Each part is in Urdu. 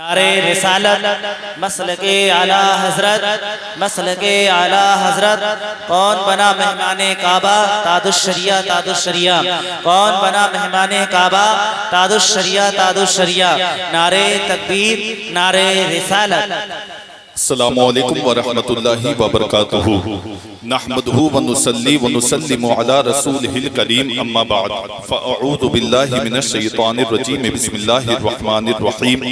نعرے رسالت مسلک اعلیٰ حضرت مسلک اعلیٰ حضرت کون بنا مہمان کعبہ تاج الشریعہ تاج الشریعہ کون بنا مہمان کعبہ تاج الشریعہ تاج الشریعہ نعرے تکبیر نعرے رسالت السلام علیکم ورحمۃ اللہ وبرکاتہ نحمدہ ونصلی ونسلم علی رسولہ الکریم اما بعد فاعوذ باللہ من الشیطان الرجیم بسم اللہ الرحمن الرحیم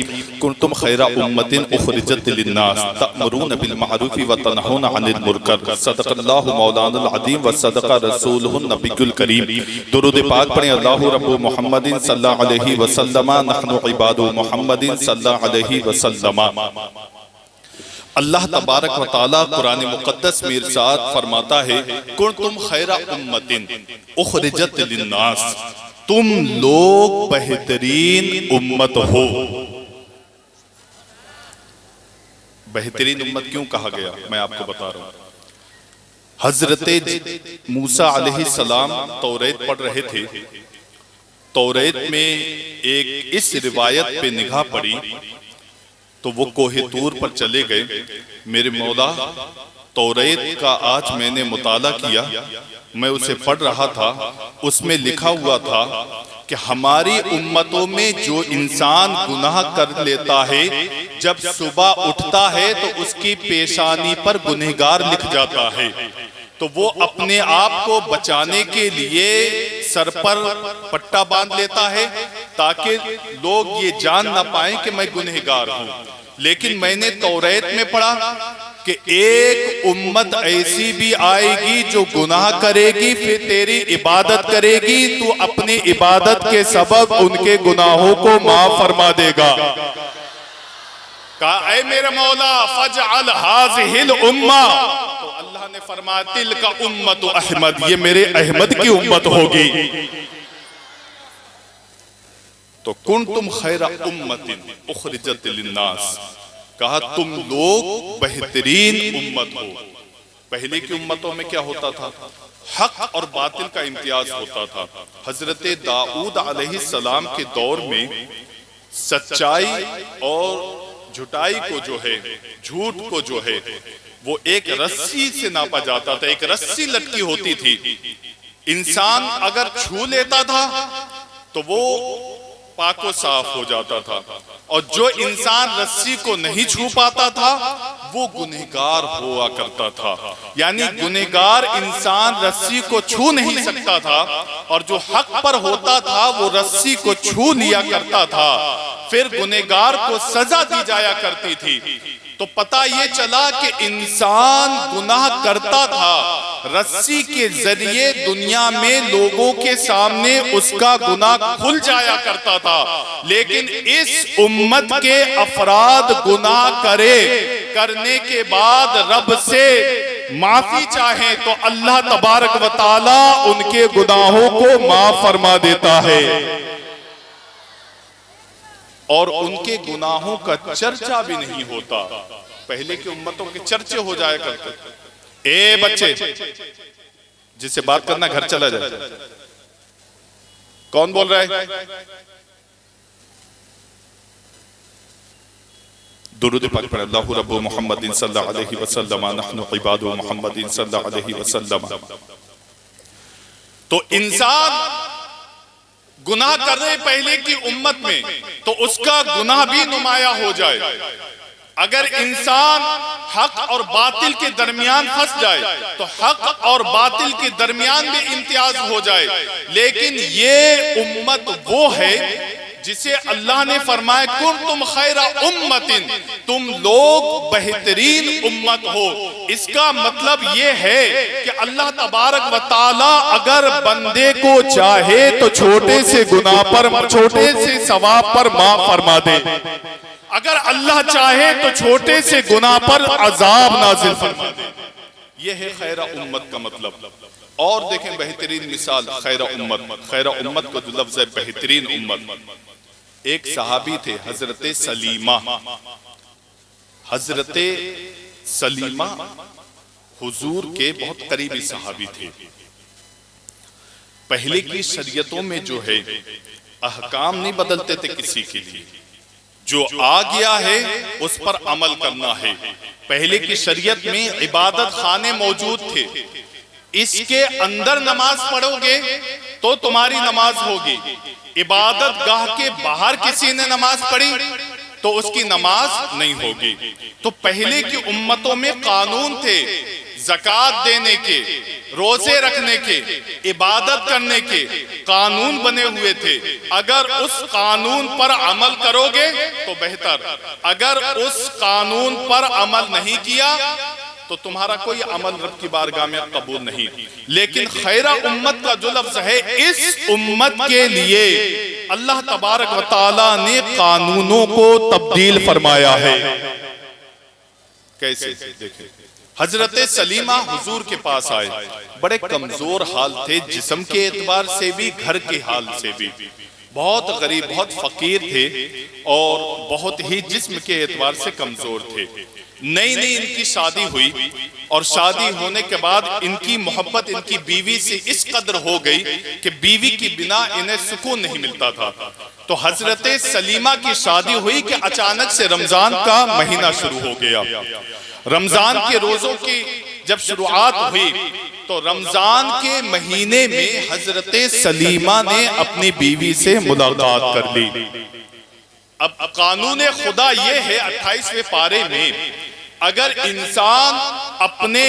کنتم خیر امت اخرجت للناس تأمرون بالمعروف وتنہون عن المنکر صدق اللہ مولانا العظیم وصدق رسولہ النبی الکریم درود پاک پڑھیں اللہ رب محمد صلی اللہ علیہ وسلم نحن عباد محمد صلی اللہ علیہ وسلم۔ اللہ تبارک و تعالیٰ قرآن مقدس میں ارشاد فرماتا ہے کنتم خیر امت اخرجت للناس، تم لوگ بہترین امت ہو۔ بہترین امت کیوں کہا گیا میں آپ کو بتا رہا ہوں۔ حضرت موسیٰ علیہ السلام توریت پڑھ رہے تھے، توریت میں ایک اس روایت پہ نگاہ پڑی تو وہ کوہ طور پر چلے گئے۔ میرے مولا توریت کا آج میں نے مطالعہ کیا، میں اسے پڑھ رہا تھا، اس میں لکھا ہوا تھا کہ ہماری امتوں میں جو انسان گناہ کر لیتا ہے جب صبح اٹھتا ہے تو اس کی پیشانی پر گنہگار لکھ جاتا ہے، تو وہ اپنے آپ کو بچانے کے لیے سر پر پٹا باندھ لیتا ہے تاکہ لوگ یہ جان نہ پائیں کہ میں گنہگار ہوں۔ لیکن میں نے توریت میں پڑھا کہ ایک امت ایسی بھی آئے گی جو گناہ کرے گی، پھر تیری عبادت کرے گی، تو اپنی عبادت کے سبب ان کے گناہوں کو معاف فرما دے گا۔ کہا اے میرے مولا فجعل هذه الامہ، تو اللہ نے فرمایا تلک امت احمد، یہ میرے احمد کی امت ہوگی۔ تو کنتم خیر امت اخرجت للناس، کہا تم لوگ بہترین امت ہو۔ پہلے کی امتوں میں کیا ہوتا تھا؟ حق اور باطل کا امتیاز ہوتا تھا۔ حضرت داؤد علیہ السلام کے دور میں سچائی اور جھوٹائی کو جو ہے، جھوٹ کو جو ہے، وہ ایک رسی سے ناپا جاتا تھا، ایک رسی لٹکی ہوتی تھی۔ انسان اگر چھو لیتا تھا تو وہ پاک و صاف ہو جاتا تھا، اور جو انسان رسی کو نہیں چھو پاتا تھا وہ گنہگار ہوا کرتا تھا۔ یعنی گنہگار انسان رسی کو چھو نہیں سکتا تھا، اور جو حق پر ہوتا تھا وہ رسی کو چھو لیا کرتا تھا، پھر گنہگار کو سزا دی جایا کرتی تھی۔ تو پتہ یہ چلا کہ انسان گناہ کرتا تھا، رسی کے ذریعے دنیا میں لوگوں کے سامنے اس کا گناہ کھل جایا کرتا تھا، لیکن اس امت کے افراد گناہ کرنے کے بعد رب سے معافی چاہیں تو اللہ تبارک و تعالی ان کے گناہوں کو معاف فرما دیتا ہے، اور ان کے گناہوں کا چرچا بھی نہیں ہوتا۔ پہلے کی امتوں کے چرچے ہو جایا کرتے تھے۔ اے بچے، جس سے بات کرنا گھر چلا جائے۔ کون بول رہا ہے؟ درود پاک پر اللہ رب محمد صلی اللہ علیہ وسلم نحن عباد محمد صلی اللہ علیہ وسلم۔ تو انسان گناہ کر رہے پہلے کی امت میں تو اس کا گناہ بھی نمایاں ہو جائے۔ اگر انسان حق اور باطل کے درمیان پھنس جائے تو حق اور باطل کے درمیان بھی امتیاز ہو جائے۔ لیکن یہ امت وہ ہے جسے اللہ نے فرمایا کنتم خیر امت، تم لوگ بہترین امت ہو۔ اس کا مطلب یہ ہے کہ اللہ تبارک و تعالی اگر بندے کو چاہے تو چھوٹے سے گناہ پر، چھوٹے سے ثواب پر معاف فرما دے، اگر اللہ چاہے تو چھوٹے سے گناہ پر عذاب نازل فرما دے۔ یہ ہے خیر امت کا مطلب۔ اور دیکھیں بہترین مثال خیر امت، خیر امت کو جو لفظ ہے بہترین امت، ایک صحابی تھے حضرت سلیمہ۔ حضرت سلیمہ حضور کے بہت قریبی صحابی تھے۔ پہلے کی شریعتوں میں جو ہے احکام نہیں بدلتے تھے کسی کے لیے، جو آ گیا ہے اس پر عمل کرنا ہے۔ پہلے کی شریعت میں عبادت خانے موجود تھے، اس کے اندر نماز پڑھو گے تو تمہاری نماز ہوگی، عبادت گاہ کے باہر کسی نے نماز پڑھی تو اس کی نماز نہیں ہوگی۔ تو پہلے کی امتوں میں قانون تھے زکوٰۃ دینے کے، روزے رکھنے کے، عبادت کرنے کے قانون بنے ہوئے تھے۔ اگر اس قانون پر عمل کرو گے تو بہتر، اگر اس قانون پر عمل نہیں کیا تو تمہارا کوئی عمل رب کی بارگاہ میں قبول نہیں۔ لیکن خیر امت کا جو لفظ ہے، اس امت کے لیے اللہ تبارک و تعالیٰ نے قانونوں کو تبدیل فرمایا ہے۔ کیسے؟ دیکھیں، حضرت سلیمہ حضور کے پاس آئے، بڑے کمزور حال تھے، جسم کے اعتبار سے بھی، گھر کے حال سے بھی، بہت غریب، بہت فقیر تھے اور بہت ہی جسم کے اعتبار سے کمزور تھے۔ نئی نئی ان کی شادی ہوئی اور شادی ہونے کے بعد ان کی محبت ان کی بیوی سے اس قدر ہو گئی کہ بیوی کی بنا انہیں سکون نہیں ملتا تھا۔ تو حضرت سلیمہ کی شادی ہوئی کہ اچانک سے رمضان کا مہینہ شروع ہو گیا۔ رمضان کے روزوں کی جب شروعات ہوئی تو رمضان کے مہینے میں حضرت سلیمہ نے اپنی بیوی سے ملاقات کر لی۔ اب قانون خدا یہ ہے 28ویں پارے میں، اگر انسان اپنے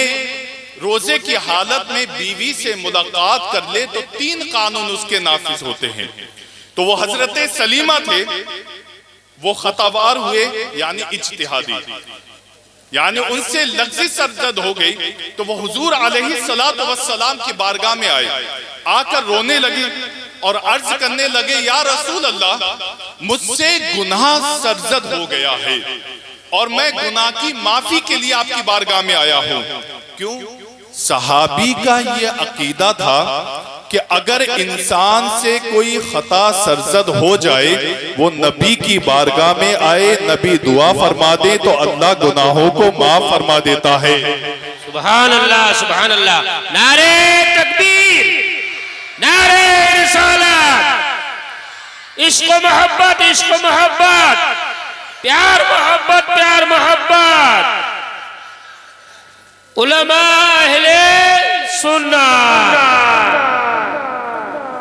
روزے کی حالت میں بیوی سے ملاقات کر لے تو 3 قانون اس کے نافذ ہوتے ہیں۔ تو وہ حضرت سلیمہ تھے، وہ خطاوار ہوئے یعنی اجتہادی، یعنی ان سے لغزش سرزد ہو گئی تو وہ حضور علیہ السلام کی بارگاہ میں آئے، آ کر رونے لگے اور عرض کرنے لگے، یا رسول اللہ، مجھ سے گناہ سرزد ہو گیا ہے اور میں گناہ کی معافی کے لیے آپ کی بارگاہ میں آیا ہوں۔ کیوں؟ صحابی کا یہ عقیدہ تھا کہ اگر انسان سے کوئی خطا سرزد ہو جائے، وہ نبی کی بارگاہ میں آئے، نبی دعا فرما دے تو اللہ گناہوں کو معاف فرما دیتا ہے۔ سبحان اللہ، سبحان اللہ، نعرہ تکبیر، نعرہ رسالت، عشق و محبت، عشق و محبت، پیار محبت، پیار محبت، علماء اہل سنت۔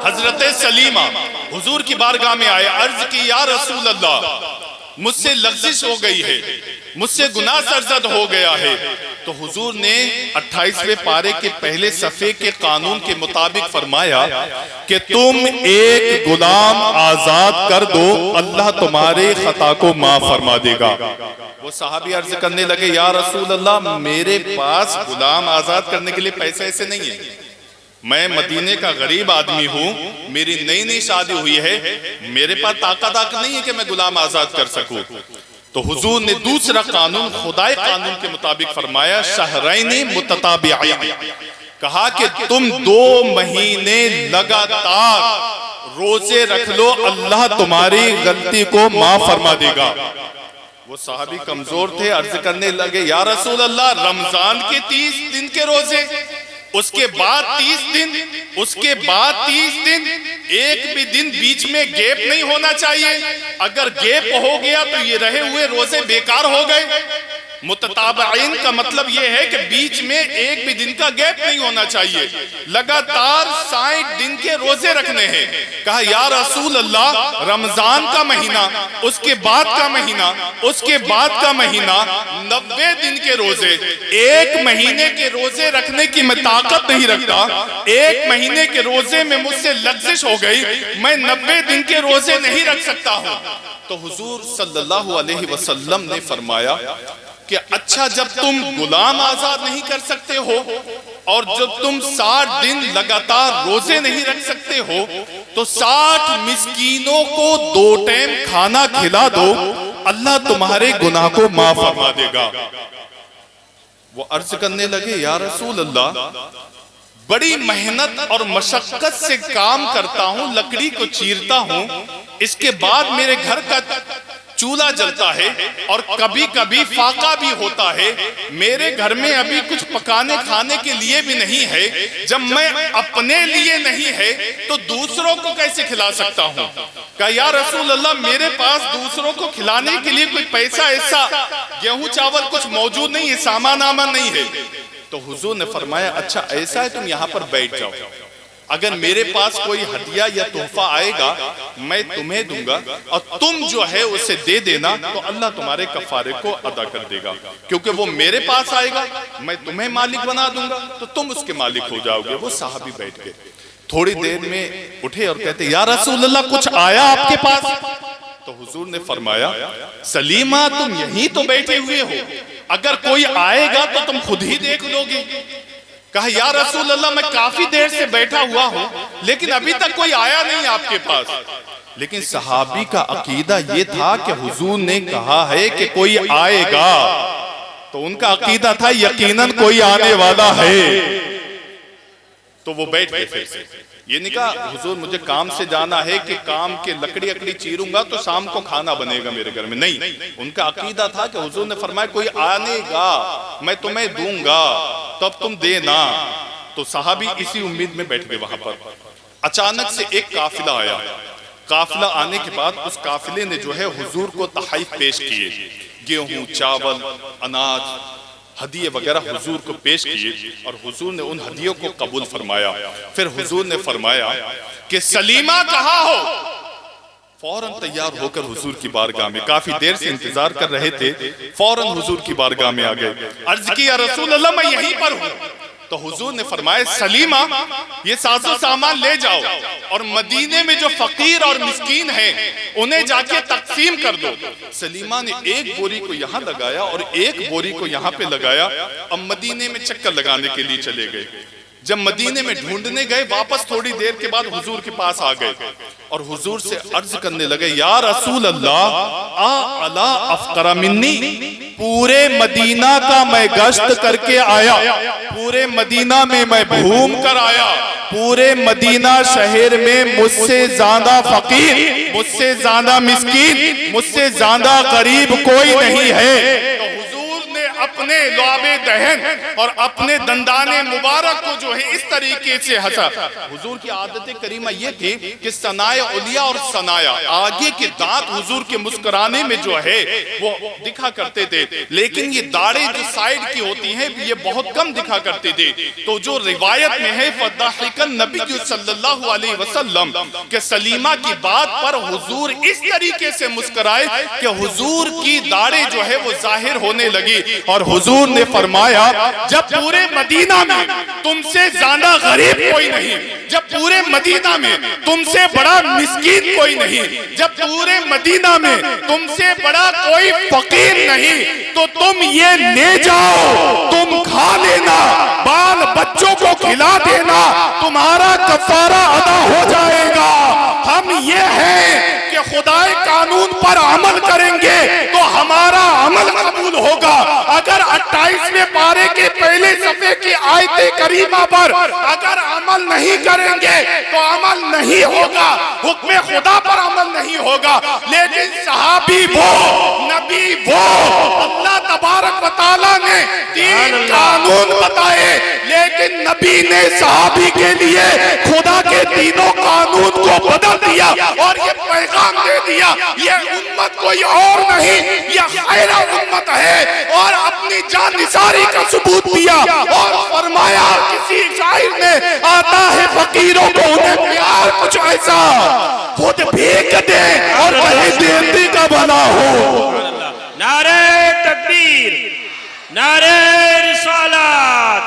حضرت سلیمہ حضور کی بارگاہ میں آئے، عرض کی، یا رسول اللہ، مجھ سے لغزش ہو گئی ہے، مجھ سے گناہ سرزد ہو گیا ہے۔ تو حضور نے 28ویں پارے کے پہلے صفحے کے قانون کے مطابق فرمایا کہ تم ایک غلام آزاد کر دو، اللہ تمہارے خطا کو معاف فرما دے گا۔ وہ صحابی عرض کرنے لگے، یا رسول اللہ، میرے پاس غلام آزاد کرنے کے لیے پیسے ایسے نہیں ہیں، میں مدینے کا غریب آدمی ہوں، میری نئی نئی شادی ہوئی ہے، میرے پاس طاقت نہیں ہے کہ میں غلام آزاد کر سکوں۔ تو حضور نے دوسرا قانون، خدائی قانون کے مطابق فرمایا، شہرین متتابعین، کہا کہ تم 2 مہینے لگاتار روزے رکھ لو، اللہ تمہاری غلطی کو معاف فرما دے گا۔ وہ صحابی کمزور تھے، عرض کرنے لگے، یا رسول اللہ، رمضان کے 30 دن کے روزے، اس کے بعد 30 دن، اس کے بعد 30 دن، ایک بھی دن بیچ میں گیپ نہیں ہونا چاہیے، اگر گیپ ہو گیا تو یہ رہے ہوئے روزے بیکار ہو گئے۔ متتابعین کا مطلب یہ ہے کہ بیچ میں ایک بھی دن کا گیپ نہیں ہونا چاہیے، لگاتار 60 دن کے روزے رکھنے ہیں۔ کہا، یا رسول اللہ، رمضان کا مہینہ، اس کے بعد کا مہینہ، اس کے بعد کا مہینہ، 90 دن کے روزے، ایک مہینے کے روزے رکھنے کی میں طاقت نہیں رکھتا، ایک مہینے کے روزے میں مجھ سے لغزش ہو گئی، میں 90 دن کے روزے نہیں رکھ سکتا ہوں۔ تو حضور صلی اللہ علیہ وسلم نے فرمایا کہ اچھا، جب تم غلام آزاد نہیں کر سکتے ہو اور جب تم 60 دن لگاتار روزے نہیں رکھ سکتے ہو تو 60 مسکینوں کو 2 ٹائم کھانا کھلا دو، اللہ تمہارے گناہ کو معاف فرما دے گا۔ وہ عرض کرنے لگے، یا رسول اللہ، بڑی محنت اور مشقت سے کام کرتا ہوں، لکڑی کو چیرتا ہوں، اس کے بعد میرے گھر کا چولہا جلتا ہے اور کبھی کبھی فاقہ بھی ہوتا ہے. میرے گھر میں ابھی کچھ پکانے کھانے کے لیے بھی نہیں ہے. جب میں اپنے لیے نہیں ہے تو دوسروں کو کیسے کھلا سکتا ہوں؟ کہا یا رسول اللہ میرے پاس دوسروں کو کھلانے کے لیے کوئی پیسہ ایسا گیہوں چاول کچھ موجود نہیں ہے، سامان آمان نہیں ہے. تو حضور نے فرمایا اچھا ایسا ہے تم یہاں پر بیٹھ جاؤ، اگر میرے پاس کوئی ہدیہ یا تحفہ آئے گا میں تمہیں دوں گا اور تم جو ہے اسے دے دینا تو اللہ تمہارے کفارے کو ادا کر دے گا، کیونکہ وہ میرے پاس آئے گا میں تمہیں مالک بنا دوں گا تو تم اس کے مالک ہو جاؤ گے. وہ صحابی بیٹھ گئے، تھوڑی دیر میں اٹھے اور کہتے یا رسول اللہ کچھ آیا آپ کے پاس؟ تو حضور نے فرمایا سلیمہ تم یہیں تو بیٹھے ہوئے ہو، اگر کوئی آئے گا تو تم خود ہی دیکھ لو گے. کہا یا رسول اللہ میں کافی دیر سے بیٹھا ہوا ہوں لیکن ابھی تک کوئی آیا نہیں آپ کے پاس. لیکن صحابی کا عقیدہ یہ تھا کہ حضور نے کہا ہے کہ کوئی آئے گا، تو ان کا عقیدہ تھا یقیناً کوئی آنے والا ہے. تو وہ بیٹھ گئے پھر سے. یہ نہیں کہا حضور مجھے کام سے جانا ہے کہ کام کے لکڑی اکڑی چیروں گا تو شام کو کھانا بنے گا میرے گھر میں، نہیں. ان کا عقیدہ تھا کہ حضور نے فرمایا کوئی آنے گا میں تمہیں دوں گا تب تم دینا. تو صحابی اسی امید میں بیٹھ گئے وہاں پر. اچانک سے ایک قافلہ آیا. قافلہ آنے کے بعد اس قافلے نے جو ہے حضور کو تحائف پیش کیے، گیہوں چاول اناج ہدیے وغیرہ حضور کو پیش کیے اور حضور نے ان ہدیوں کو قبول فرمایا. پھر حضور نے فرمایا کہ سلیمہ کہاں ہو؟ فوراً تیار ہو کر حضور کی بارگاہ میں، کافی دیر سے انتظار کر رہے تھے، فوراً حضور کی بارگاہ میں آ گئے. عرض کی یا رسول اللہ میں یہیں پر ہوں. تو حضور نے فرمایا سلیمہ یہ ساز و سامان لے جاؤ اور مدینے میں جو فقیر اور مسکین ہیں انہیں جا کے تقسیم کر دو. سلیمہ نے ایک بوری کو یہاں لگایا اور ایک بوری کو یہاں پہ لگایا اور مدینے میں چکر لگانے کے لیے چلے گئے. جب مدینے میں ڈھونڈنے گئے واپس تھوڑی دیر کے بعد حضور کے پاس آ گئے اور حضور سے عرض کرنے لگے یا رسول اللہ الا افقر منی، پورے مدینہ کا میں گشت کر کے آیا، پورے مدینہ میں میں گھوم کر آیا، پورے مدینہ شہر میں مجھ سے زیادہ فقیر، مجھ سے زیادہ مسکین، مجھ سے زیادہ غریب کوئی نہیں ہے. اپنے لعاب دہن اور اپنے دندان مبارک کو جو ہے اس طریقے سے ہنسا. حضور کی عادت کریمہ یہ تھی کہ ثنائے علیہ اور ثنایا آگے کے دانت حضور کے مسکرانے میں جو ہے وہ دکھا کرتے تھے، لیکن یہ داڑھی جو سائیڈ کی ہوتی ہیں یہ بہت کم دکھا کرتے تھے. تو جو روایت میں ہے فضحک النبی صلی اللہ علیہ وسلم کہ سلیمہ کی بات پر حضور اس طریقے سے مسکرائے کہ حضور کی داڑھی جو ہے وہ ظاہر ہونے لگی. اور حضور نے فرمایا جب پورے مدینہ میں تم سے زیادہ غریب کوئی نہیں، جب پورے مدینہ میں تم سے بڑا مسکین کوئی نہیں، جب پورے مدینہ میں تم سے بڑا کوئی فقیر نہیں، تو تم یہ لے جاؤ، تم کھا لینا، بال بچوں کو کھلا دینا، تمہارا کفارہ ادا ہو جائے گا. ہم یہ ہیں کہ خدائے قانون پر عمل کریں گے تو ہمارا عمل قبول ہوگا. اگر 28ویں پارے کے پہلے صفحے کی آیت کریمہ پر اگر عمل نہیں کریں گے تو عمل نہیں ہوگا، حکم خدا پر عمل نہیں ہوگا. لیکن صحابی وہ، نبی وہ، اللہ تبارک و تعالیٰ نے تین قانون بتائے لیکن نبی نے صحابی کے لیے خدا کے تینوں قانون کو بدل دیا اور یہ پیغام دے دیا یہ امت کوئی اور نہیں، یہ خیر امت ہے. اور اپنی جان نثاری کا ثبوت دیا اور فرمایا کسی شاعر نے آتا ہے فقیروں کو انہیں پیار کچھ ایسا خود بھیک دے اور کہیں دیتی کا بنا ہو. نعرہ تکبیر، نعرہ رسالت،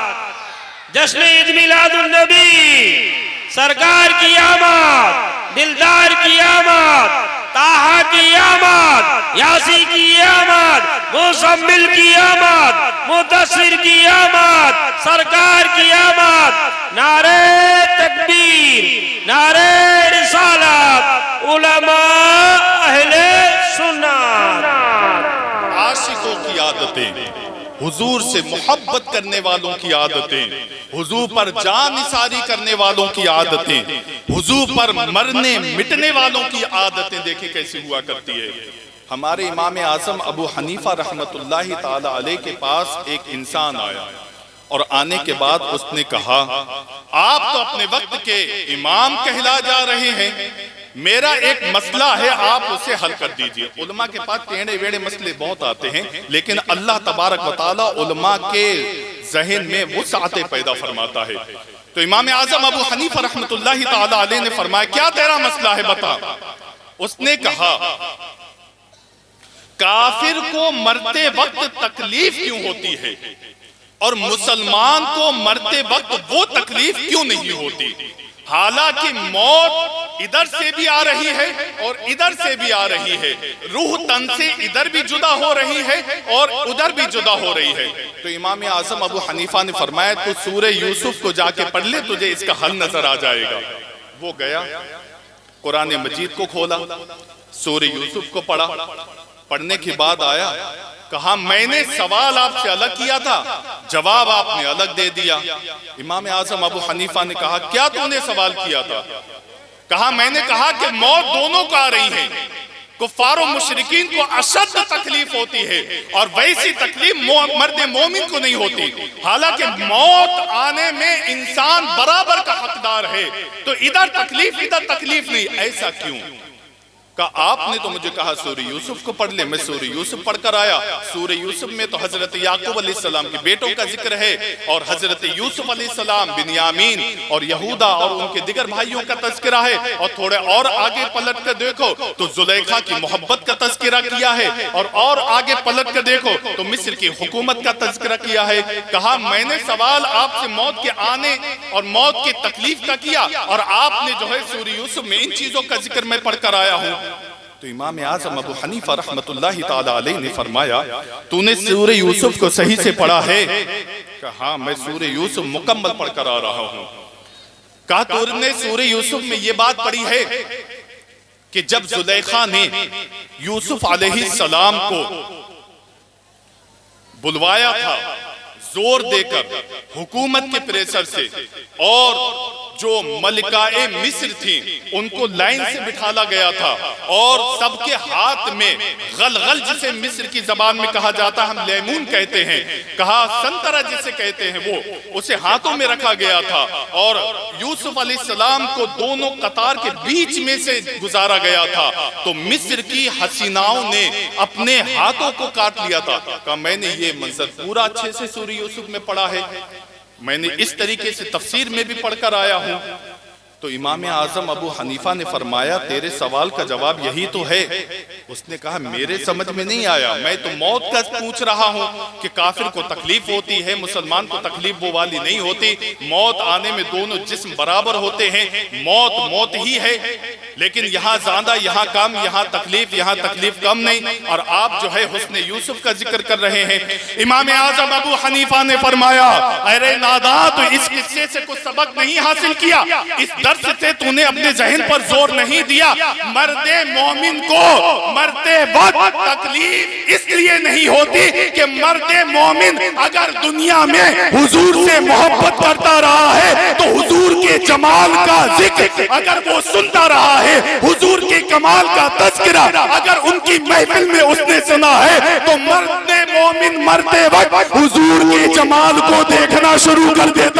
جشن عید میلاد النبی، سرکار کی آمد، دلدار کی آمد، طاہا کی آمد، یاسی کی آمد، مزمل کی آمد، مدثر کی آمد، سرکار کی آمد. نعرہ تکبیر، نعرہ رسالت، علماء اہل سنت. عاشقوں کی عادتیں، حضور سے محبت کرنے والوں کی عادتیں، حضور پر جان نثاری کرنے والوں کی عادتیں، حضور پر مرنے مٹنے والوں کی عادتیں دیکھیں کیسی ہوا کرتی ہے. ہمارے امام اعظم ابو حنیفہ رحمت اللہ تعالی علیہ کے پاس ایک انسان آیا اور آنے کے بعد اس نے کہا آپ تو اپنے وقت کے امام کہلا جا رہے ہیں، میرا ایک مسئلہ ہے، آپ اسے حل کر دیجئے۔ علماء کے پاس ٹیڑے ویڑے مسئلے بہت آتے ہیں، لیکن اللہ تبارک و تعالی علماء کے ذہن میں وسعت پیدا فرماتا ہے۔ تو امام اعظم ابو حنیفہ رحمت اللہ تعالی علیہ نے فرمایا کیا تیرا مسئلہ ہے بتا۔ اس نے کہا کافر کو مرتے وقت تکلیف کیوں ہوتی ہے اور مسلمان کو مرتے وقت وہ تکلیف کیوں نہیں ہوتی؟ حالانکہ موت ادھر سے بھی آ رہی ہے اور ادھر سے بھی آ رہی ہے، روح تن سے ادھر بھی جدا ہو رہی ہے اور ادھر بھی جدا ہو رہی ہے۔ تو امام اعظم ابو حنیفہ نے فرمایا تو سورہ یوسف کو جا کے پڑھ لے، تجھے اس کا حل نظر آ جائے گا۔ وہ گیا، قرآن مجید کو کھولا، سورہ یوسف کو پڑھا، پڑھنے کے بعد آیا، کہا میں نے سوال آپ سے الگ کیا تھا، جواب آپ نے الگ دے دیا۔ امام اعظم ابو حنیفہ نے کہا کیا تو نے سوال کیا تھا؟ کہا میں نے کہا کہ موت دونوں کو آ رہی ہے، کفار و مشرکین کو اشد تکلیف ہوتی ہے اور ویسی تکلیف مرد مومن کو نہیں ہوتی، حالانکہ موت آنے میں انسان برابر کا حقدار ہے، تو ادھر تکلیف نہیں، ایسا کیوں؟ کہ آپ نے تو مجھے کہا سورہ یوسف کو پڑھ لے، میں سورہ یوسف پڑھ کر آیا۔ سورہ یوسف میں تو حضرت یعقوب علیہ السلام کے بیٹوں کا ذکر ہے اور حضرت یوسف علیہ السلام، بنیامین اور یہودا اور ان کے دیگر بھائیوں کا تذکرہ ہے، اور تھوڑے اور آگے پلٹ کر دیکھو تو زلیخا کی محبت کا تذکرہ کیا ہے، اور آگے پلٹ کر دیکھو تو مصر کی حکومت کا تذکرہ کیا ہے۔ کہا میں نے سوال آپ سے موت کے آنے اور موت کے تکلیف کا کیا، اور آپ نے جو ہے سورہ یوسف میں ان چیزوں کا ذکر میں پڑھ کر آیا ہوں۔ تو امام اعظم ابو حنیفہ رحمت اللہ تعالی علیہ نے فرمایا تو نے سورہ یوسف کو صحیح سے پڑھا ہے؟ کہا ہاں میں سورہ یوسف مکمل پڑھ کر آ رہا ہوں۔ کہا تو نے سورہ یوسف میں یہ بات پڑھی ہے کہ جب زلیخا نے یوسف علیہ السلام کو بلوایا تھا زور دے کر حکومت کے پریشر سے، اور جو ملکہ مصر تھیں ان کو لائن سے بٹھالا گیا تھا اور سب کے ہاتھ میں غلغل جسے مصر کی زبان میں کہا جاتا ہم لیمون کہتے ہیں، کہا سنترہ جسے کہتے ہیں، وہ اسے ہاتھوں میں رکھا گیا تھا اور یوسف علیہ السلام کو دونوں قطار کے بیچ میں سے گزارا گیا تھا۔ تو مصر کی حسیناؤں نے اپنے ہاتھوں کو کاٹ لیا تھا۔ کہا میں نے یہ منظر پورا اچھے سے سورہ یوسف میں پڑھا ہے، میں نے اس طریقے سے تفسیر میں بھی پڑھ کر آیا ہوں۔ تو امام اعظم ابو حنیفہ نے فرمایا تیرے سوال کا جواب یہی تو ہے۔ اس نے کہا میرے سمجھ میں نہیں آیا، میں تو موت کا پوچھ رہا ہوں کہ کافر کو تکلیف ہوتی ہے، مسلمان کو تکلیف وہ والی نہیں ہوتی، موت آنے میں دونوں جسم برابر ہوتے ہیں، موت ہی ہے، لیکن یہاں زیادہ یہاں کم، یہاں تکلیف کم نہیں، اور آپ جو ہے حسن یوسف کا ذکر کر رہے ہیں۔ امام اعظم ابو حنیفہ نے فرمایا ارے ناداں تو اس قصے سے کچھ سبق نہیں حاصل کیا، اس درس سے تو نے اپنے ذہن پر زور نہیں دیا۔ مرد مومن کو مرتے وقت تکلیف اس لیے نہیں ہوتی کہ مرد مومن اگر دنیا میں حضور سے محبت کرتا رہا ہے تو حضور کے جمال کا ذکر اگر وہ سنتا رہا ہے، حضور کے کمال کا تذکرہ اگر ان کی محفل میں اس نے سنا ہے، تو مرد مومن مرتے وقت حضور کے جمال کو دیکھنا شروع کر دیتا